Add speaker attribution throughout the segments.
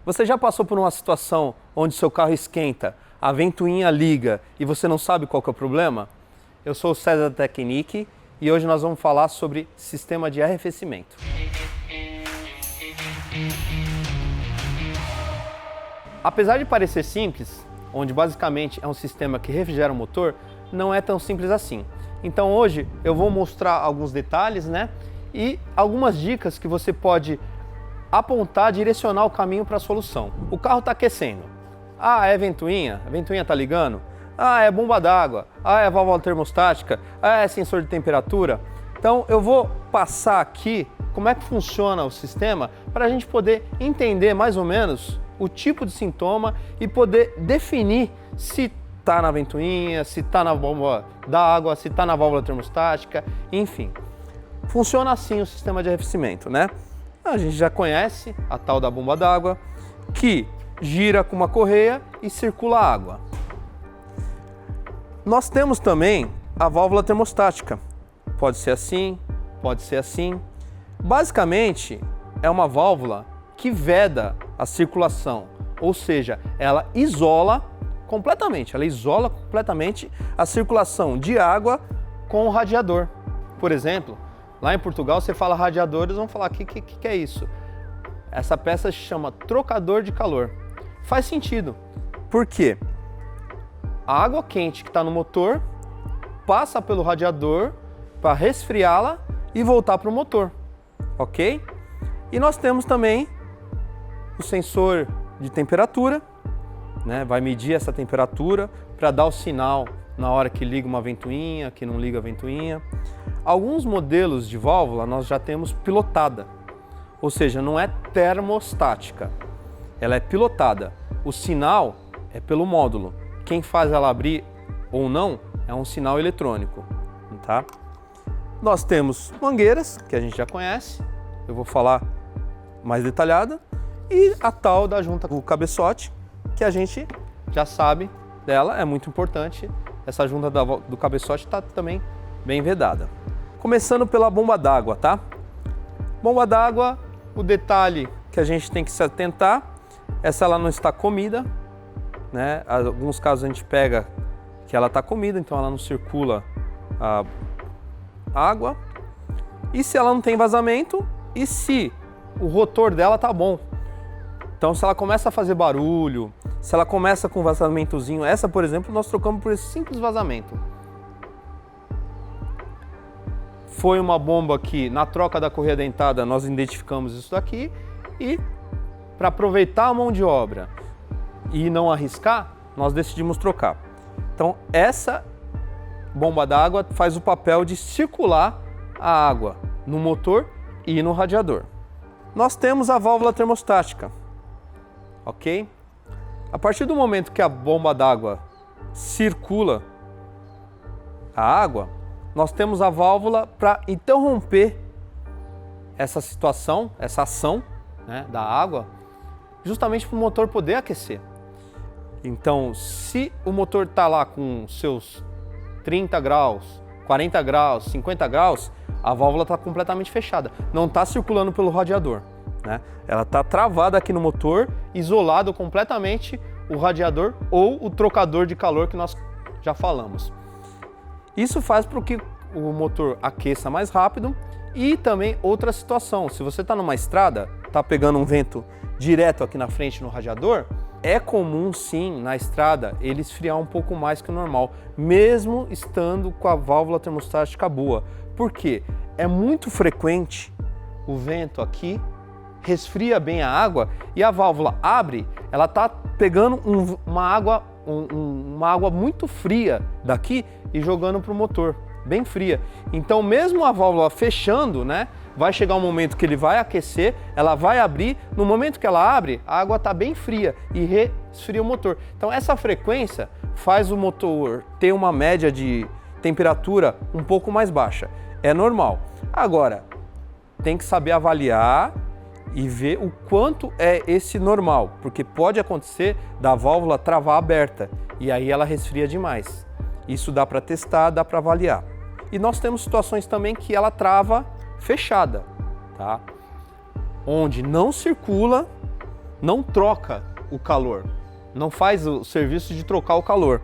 Speaker 1: Você já passou por uma situação onde seu carro esquenta, a ventoinha liga e você não sabe qual que é o problema? Eu sou o César da Tecnic e hoje nós vamos falar sobre sistema de arrefecimento. Apesar de parecer simples, onde basicamente é um sistema que refrigera o motor, não é tão simples assim. Então hoje eu vou mostrar alguns detalhes, e algumas dicas que você pode apontar, direcionar o caminho para a solução. O carro está aquecendo. Ah, é ventoinha? A ventoinha está ligando? Ah, é bomba d'água? Ah, é válvula termostática? Ah, é sensor de temperatura? Então eu vou passar aqui como é que funciona o sistema para a gente poder entender mais ou menos o tipo de sintoma e poder definir se está na ventoinha, se está na bomba d'água, se está na válvula termostática, enfim. Funciona assim o sistema de arrefecimento, A gente já conhece a tal da bomba d'água, que gira com uma correia e circula água. Nós temos também a válvula termostática. Pode ser assim, pode ser assim. Basicamente, é uma válvula que veda a circulação, ou seja, ela isola completamente a circulação de água com o radiador. Por exemplo, lá em Portugal você fala radiador, eles vão falar, o que é isso? Essa peça se chama trocador de calor. Faz sentido, porque a água quente que está no motor passa pelo radiador para resfriá-la e voltar para o motor, ok? E nós temos também o sensor de temperatura, vai medir essa temperatura para dar o sinal na hora que liga uma ventoinha, que não liga a ventoinha. Alguns modelos de válvula nós já temos pilotada, ou seja, não é termostática, ela é pilotada. O sinal é pelo módulo. Quem faz ela abrir ou não é um sinal eletrônico, tá? Nós temos mangueiras, que a gente já conhece, eu vou falar mais detalhada, e a tal da junta do cabeçote, que a gente já sabe dela, é muito importante. Essa junta do cabeçote está também bem vedada. Começando pela bomba d'água, tá? Bomba d'água, o detalhe que a gente tem que se atentar é se ela não está comida, Em alguns casos a gente pega que ela está comida, então ela não circula a água. E se ela não tem vazamento e se o rotor dela tá bom. Então se ela começa a fazer barulho, se ela começa com um vazamentozinho, essa por exemplo nós trocamos por esse simples vazamento. Foi uma bomba que na troca da correia dentada nós identificamos isso daqui e para aproveitar a mão de obra e não arriscar, nós decidimos trocar. Então essa bomba d'água faz o papel de circular a água no motor e no radiador. Nós temos a válvula termostática, ok? A partir do momento que a bomba d'água circula a água, nós temos a válvula para interromper essa situação, essa ação da água, justamente para o motor poder aquecer. Então, se o motor está lá com seus 30 graus, 40 graus, 50 graus, a válvula está completamente fechada, não está circulando pelo radiador. Ela está travada aqui no motor, isolado completamente o radiador ou o trocador de calor que nós já falamos. Isso faz com que o motor aqueça mais rápido e também outra situação, se você está numa estrada, está pegando um vento direto aqui na frente no radiador, é comum sim na estrada ele esfriar um pouco mais que o normal, mesmo estando com a válvula termostática boa. Por quê? É muito frequente o vento aqui, resfria bem a água e a válvula abre, ela está pegando uma água muito fria daqui e jogando para o motor, bem fria. Então mesmo a válvula fechando, vai chegar um momento que ele vai aquecer, ela vai abrir, no momento que ela abre, a água está bem fria e resfria o motor. Então essa frequência faz o motor ter uma média de temperatura um pouco mais baixa. É normal. Agora, tem que saber avaliar e ver o quanto é esse normal, porque pode acontecer da válvula travar aberta e aí ela resfria demais. Isso dá para testar, dá para avaliar. E nós temos situações também que ela trava fechada, tá? Onde não circula não troca o calor, não faz o serviço de trocar o calor.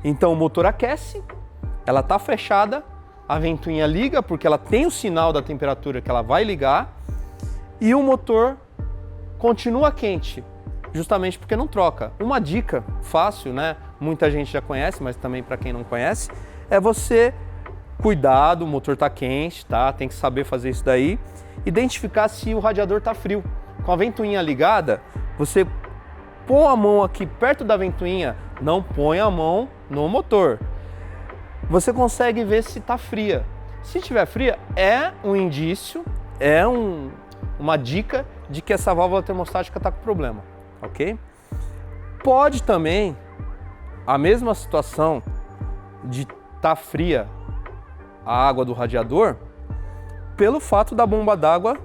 Speaker 1: Então o motor aquece, ela está fechada, a ventoinha liga porque ela tem o sinal da temperatura que ela vai ligar e o motor continua quente, justamente porque não troca. Uma dica fácil, né? Muita gente já conhece, mas também para quem não conhece, é você cuidado, o motor está quente, tá? Tem que saber fazer isso daí. Identificar se o radiador está frio. Com a ventoinha ligada, você põe a mão aqui perto da ventoinha, não põe a mão no motor. Você consegue ver se está fria. Se estiver fria, é um indício, uma dica de que essa válvula termostática está com problema, ok? Pode também, a mesma situação de estar fria a água do radiador, pelo fato da bomba d'água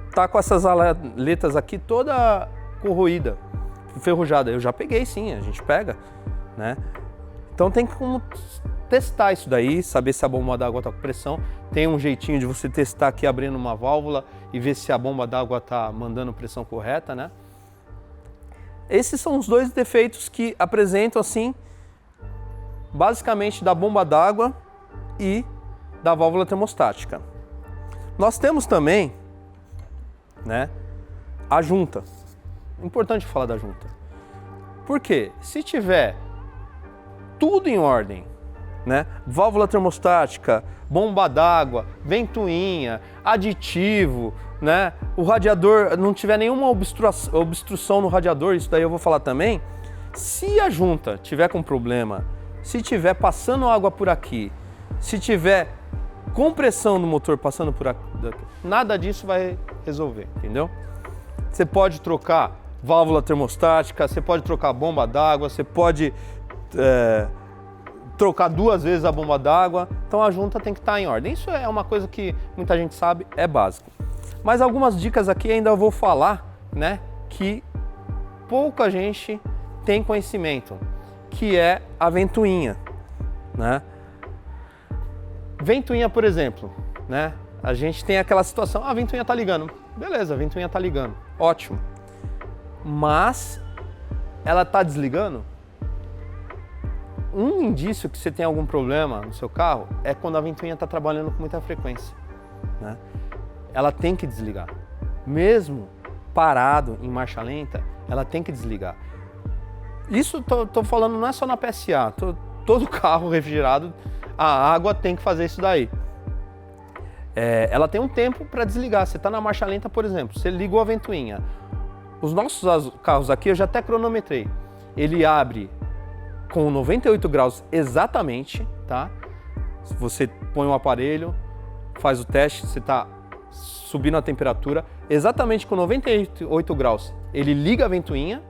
Speaker 1: estar com essas aletas aqui toda corroída, enferrujada. Eu já peguei sim, a gente pega, né? Então tem como testar isso daí, saber se a bomba d'água está com pressão. Tem um jeitinho de você testar aqui abrindo uma válvula e ver se a bomba d'água está mandando pressão correta, né? Esses são os dois defeitos que apresentam assim, basicamente da bomba d'água e da válvula termostática. Nós temos também, né, a junta. Importante falar da junta. Por quê? Se tiver tudo em ordem, né, válvula termostática, bomba d'água, ventoinha, aditivo, né, o radiador não tiver nenhuma obstrução no radiador, isso daí eu vou falar também. Se a junta tiver com problema, se tiver passando água por aqui, se tiver compressão do motor passando por aqui, nada disso vai resolver, entendeu? Você pode trocar válvula termostática, você pode trocar bomba d'água, você pode trocar 2 vezes a bomba d'água, então a junta tem que estar em ordem. Isso é uma coisa que muita gente sabe, é básico. Mas algumas dicas aqui ainda eu vou falar, né, que pouca gente tem conhecimento, que é a ventoinha, né? Ventoinha, por exemplo, né? A gente tem aquela situação, a ventoinha tá ligando. Beleza, a ventoinha tá ligando, ótimo. Mas ela tá desligando? Um indício que você tem algum problema no seu carro é quando a ventoinha está trabalhando com muita frequência, né? Ela tem que desligar. Mesmo parado em marcha lenta, ela tem que desligar. Isso tô falando não é só na PSA, todo carro refrigerado, a água tem que fazer isso daí. Ela tem um tempo para desligar. Você está na marcha lenta, por exemplo, você ligou a ventoinha. Os nossos carros aqui, eu já até cronometrei. Ele abre com 98 graus exatamente, tá? Você põe um aparelho, faz o teste, você está subindo a temperatura, exatamente com 98 graus ele liga a ventoinha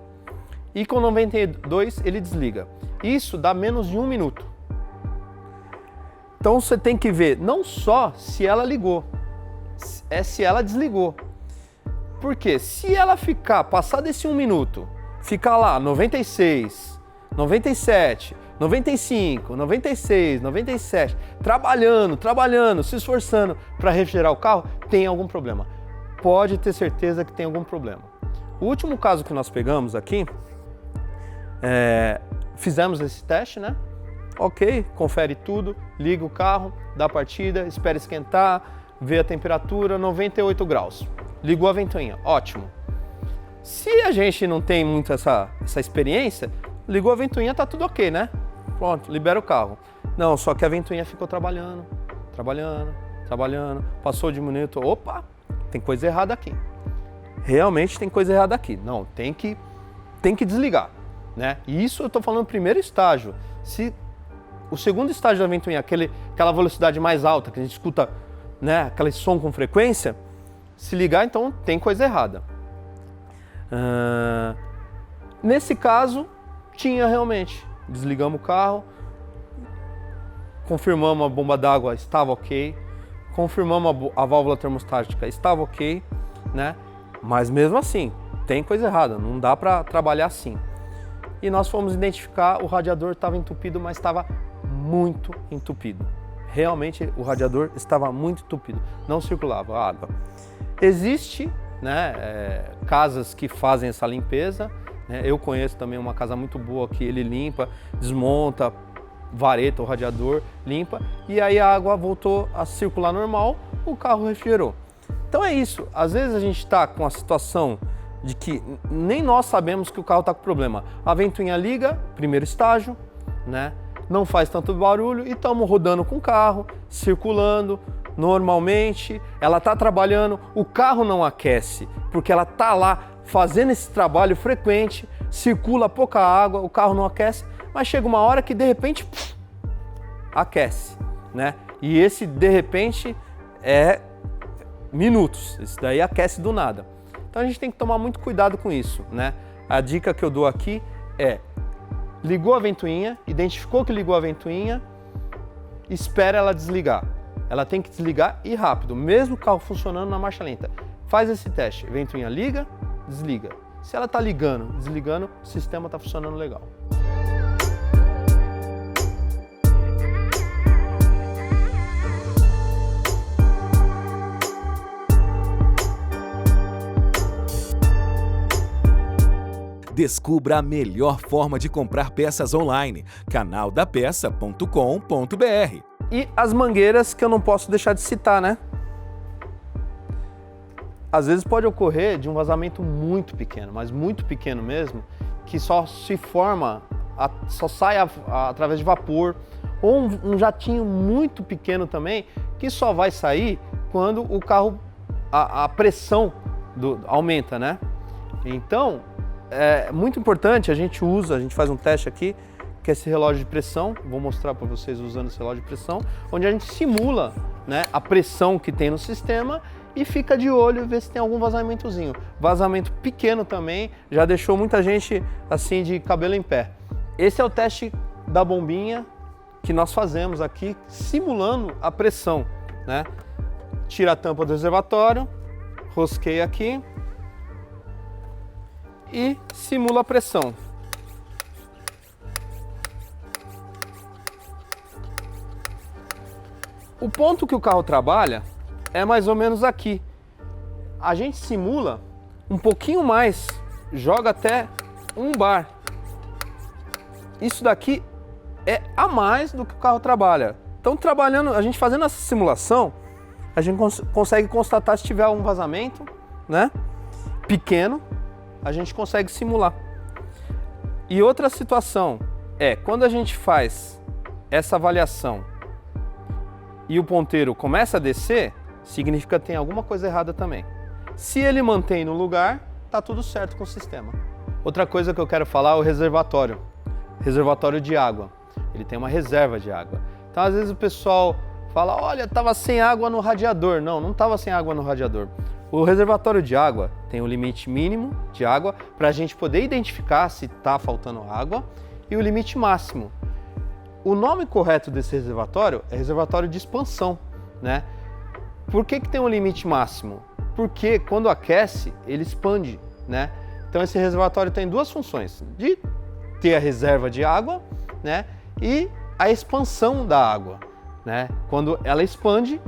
Speaker 1: e com 92 ele desliga. Isso dá menos de 1 minuto. Então você tem que ver não só se ela ligou, é se ela desligou. Porque se ela ficar, passar desse 1 minuto, ficar lá 96, 97, 95, 96, 97, trabalhando, se esforçando para refrigerar o carro, tem algum problema. Pode ter certeza que tem algum problema. O último caso que nós pegamos aqui, fizemos esse teste, né? Ok, confere tudo, liga o carro, dá a partida, espera esquentar, vê a temperatura, 98 graus. Ligou a ventoinha, ótimo. Se a gente não tem muito essa experiência, ligou a ventoinha, tá tudo ok, né? Pronto, libera o carro. Não, só que a ventoinha ficou trabalhando, passou de 1 minuto, opa, tem coisa errada aqui. Realmente tem coisa errada aqui. Não, tem que desligar, né? E isso eu tô falando primeiro estágio. Se o segundo estágio da ventoinha, aquela velocidade mais alta, que a gente escuta, né, aquele som com frequência, se ligar, então tem coisa errada. Nesse caso, tinha realmente. Desligamos o carro, confirmamos a bomba d'água, estava ok, confirmamos a válvula termostática, estava ok, né? Mas mesmo assim, tem coisa errada, não dá para trabalhar assim. E nós fomos identificar, o radiador estava entupido, mas estava muito entupido. Realmente o radiador estava muito entupido, não circulava água. Existe né? Casas que fazem essa limpeza, né? Eu conheço também uma casa muito boa que ele limpa, desmonta, vareta o radiador, limpa, e aí a água voltou a circular normal, o carro refrigerou. Então é isso, às vezes a gente está com a situação de que nem nós sabemos que o carro está com problema. A ventoinha liga, primeiro estágio, né? Não faz tanto barulho e estamos rodando com o carro, circulando normalmente, ela está trabalhando, o carro não aquece, porque ela está lá fazendo esse trabalho frequente, circula pouca água, o carro não aquece, mas chega uma hora que de repente aquece, né? E esse de repente é minutos, isso daí aquece do nada. Então a gente tem que tomar muito cuidado com isso, né? A dica que eu dou aqui é: ligou a ventoinha, identificou que ligou a ventoinha, espera ela desligar. Ela tem que desligar e rápido, mesmo o carro funcionando na marcha lenta. Faz esse teste, ventoinha liga, desliga. Se ela está ligando, desligando, o sistema está funcionando legal.
Speaker 2: Descubra a melhor forma de comprar peças online, canaldapeça.com.br.
Speaker 1: E as mangueiras que eu não posso deixar de citar, né? Às vezes pode ocorrer de um vazamento muito pequeno, mas muito pequeno mesmo, que só se forma, só sai através de vapor, ou um jatinho muito pequeno também, que só vai sair quando o carro, a pressão aumenta, né? Então, é muito importante, a gente faz um teste aqui, que é esse relógio de pressão, vou mostrar para vocês usando esse relógio de pressão, onde a gente simula, né, a pressão que tem no sistema e fica de olho e vê se tem algum vazamentozinho. Vazamento pequeno também, já deixou muita gente assim de cabelo em pé. Esse é o teste da bombinha que nós fazemos aqui, simulando a pressão, né? Tira a tampa do reservatório, rosqueia aqui e simula a pressão. O ponto que o carro trabalha é mais ou menos aqui. A gente simula um pouquinho mais, joga até 1 bar. Isso daqui é a mais do que o carro trabalha. Então, trabalhando, a gente fazendo essa simulação, a gente consegue constatar se tiver um vazamento, né, pequeno, a gente consegue simular. E outra situação é quando a gente faz essa avaliação e o ponteiro começa a descer, significa que tem alguma coisa errada também. Se ele mantém no lugar, tá tudo certo com o sistema. Outra coisa que eu quero falar é o reservatório de água. Ele tem uma reserva de água. Então, às vezes o pessoal fala, olha, estava sem água no radiador. Não, não estava sem água no radiador. O reservatório de água tem um limite mínimo de água para a gente poder identificar se está faltando água e o limite máximo. O nome correto desse reservatório é reservatório de expansão, né? Por que tem um limite máximo? Porque quando aquece, ele expande, né? Então esse reservatório tem duas funções, de ter a reserva de água, né? E a expansão da água, né? Quando ela expande,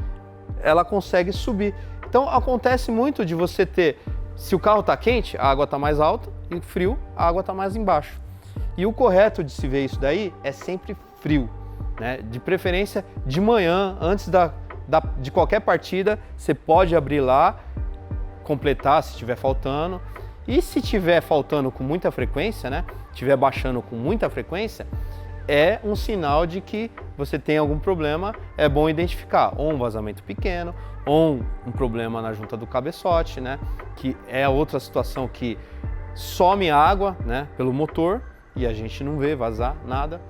Speaker 1: ela consegue subir. Então acontece muito de você ter, se o carro está quente, a água está mais alta, e frio, a água está mais embaixo. E o correto de se ver isso daí é sempre frio, né? De preferência de manhã, antes de qualquer partida, você pode abrir lá, completar se estiver faltando. E se estiver faltando com muita frequência, né? Estiver baixando com muita frequência, é um sinal de que você tem algum problema. É bom identificar ou um vazamento pequeno, ou um problema na junta do cabeçote, né? Que é outra situação que some água, né, pelo motor e a gente não vê vazar nada.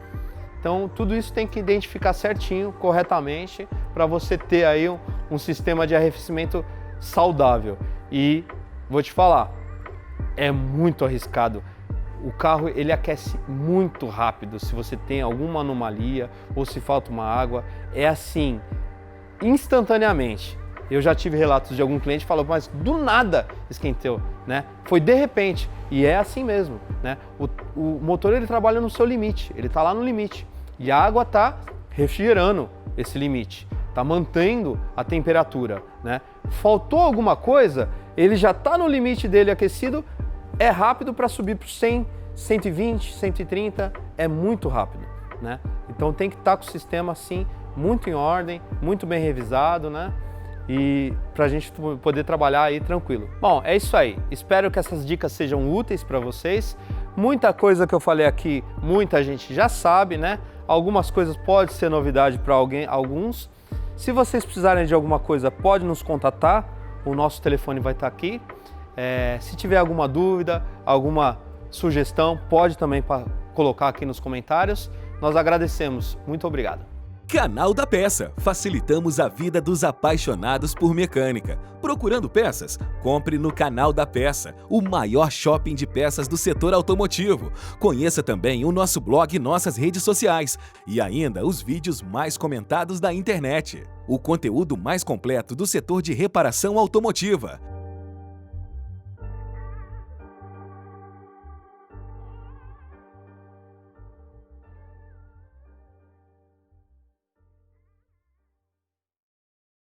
Speaker 1: Então tudo isso tem que identificar certinho, corretamente, para você ter aí um sistema de arrefecimento saudável. E vou te falar, é muito arriscado. O carro ele aquece muito rápido se você tem alguma anomalia ou se falta uma água. É assim, instantaneamente. Eu já tive relatos de algum cliente que falou, mas do nada esquentou, né? Foi de repente. E é assim mesmo, né? O motor ele trabalha no seu limite, ele está lá no limite. E a água está refrigerando esse limite, está mantendo a temperatura, né? Faltou alguma coisa, ele já está no limite dele aquecido, é rápido para subir para 100, 120, 130, é muito rápido, né? Então tem que estar com o sistema assim, muito em ordem, muito bem revisado, né? E para a gente poder trabalhar aí tranquilo. Bom, é isso aí. Espero que essas dicas sejam úteis para vocês. Muita coisa que eu falei aqui, muita gente já sabe, né? Algumas coisas pode ser novidade para alguns. Se vocês precisarem de alguma coisa, pode nos contatar. O nosso telefone vai estar aqui. Se tiver alguma dúvida, alguma sugestão, pode também colocar aqui nos comentários. Nós agradecemos. Muito obrigado.
Speaker 2: Canal da Peça. Facilitamos a vida dos apaixonados por mecânica. Procurando peças? Compre no Canal da Peça, o maior shopping de peças do setor automotivo. Conheça também o nosso blog e nossas redes sociais. E ainda os vídeos mais comentados da internet. O conteúdo mais completo do setor de reparação automotiva.